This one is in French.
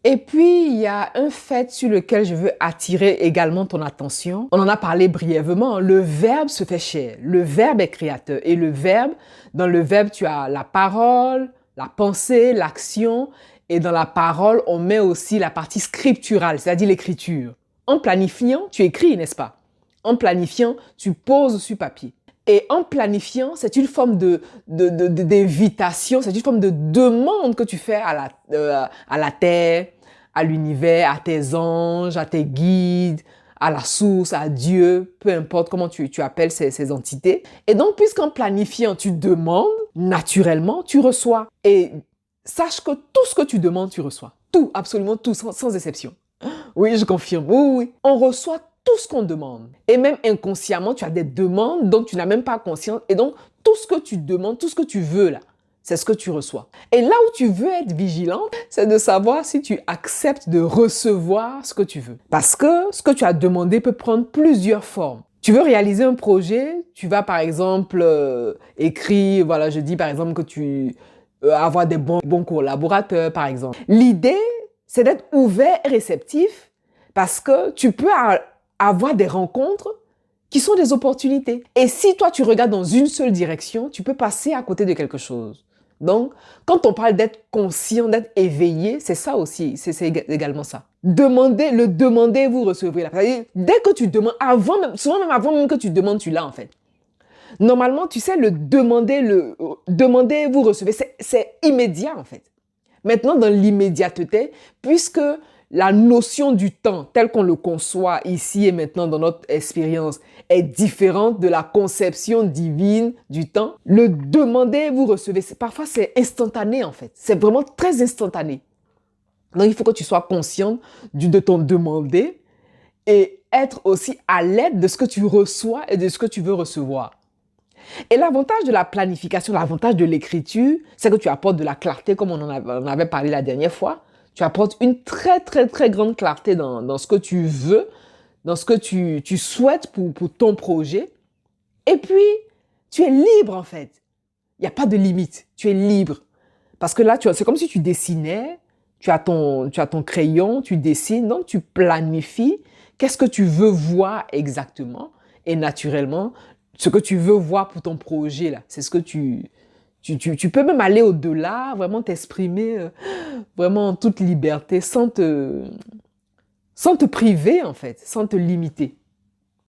Et puis, il y a un fait sur lequel je veux attirer également ton attention. On en a parlé brièvement. Le verbe se fait chair. Le verbe est créateur. Et le verbe, dans le verbe, tu as la parole, la pensée, l'action. Et dans la parole, on met aussi la partie scripturale, c'est-à-dire l'écriture. En planifiant, tu écris, n'est-ce pas? En planifiant, tu poses sur papier. Et en planifiant, c'est une forme d'invitation, c'est une forme de demande que tu fais à la terre, à l'univers, à tes anges, à tes guides, à la source, à Dieu, peu importe comment tu appelles ces entités. Et donc, puisqu'en planifiant, tu demandes, naturellement, tu reçois. Et sache que tout ce que tu demandes, tu reçois. Tout, absolument tout, sans exception. Oui, je confirme. Oui, oui. On reçoit tout ce qu'on demande. Et même inconsciemment, tu as des demandes dont tu n'as même pas conscience. Et donc, tout ce que tu demandes, tout ce que tu veux là, c'est ce que tu reçois. Et là où tu veux être vigilant, c'est de savoir si tu acceptes de recevoir ce que tu veux. Parce que ce que tu as demandé peut prendre plusieurs formes. Tu veux réaliser un projet, tu vas par exemple écrire, voilà, je dis par exemple que tu avoir des bons collaborateurs, par exemple. L'idée, c'est d'être ouvert et réceptif parce que tu peux avoir des rencontres qui sont des opportunités. Et si toi, tu regardes dans une seule direction, tu peux passer à côté de quelque chose. Donc, quand on parle d'être conscient, d'être éveillé, c'est ça aussi, c'est également ça. Demander, vous recevrez. Dès que tu demandes, souvent même avant même que tu demandes, tu l'as en fait. Normalement, tu sais, demander, vous recevez, c'est immédiat en fait. Maintenant, dans l'immédiateté, puisque la notion du temps, telle qu'on le conçoit ici et maintenant dans notre expérience, est différente de la conception divine du temps, le demander, vous recevez, parfois c'est instantané en fait. C'est vraiment très instantané. Donc, il faut que tu sois conscient de ton demander et être aussi à l'aide de ce que tu reçois et de ce que tu veux recevoir. Et l'avantage de la planification, l'avantage de l'écriture, c'est que tu apportes de la clarté, comme on en avait parlé la dernière fois. Tu apportes une très, très, très grande clarté dans ce que tu veux, dans ce que tu souhaites pour ton projet. Et puis, tu es libre en fait. Il n'y a pas de limite. Tu es libre. Parce que là, c'est comme si tu dessinais, tu as ton crayon, tu dessines, donc tu planifies. Qu'est-ce que tu veux voir exactement? Et naturellement, ce que tu veux voir pour ton projet, là, c'est ce que tu peux même aller au-delà, vraiment t'exprimer vraiment en toute liberté, sans te priver, en fait, sans te limiter.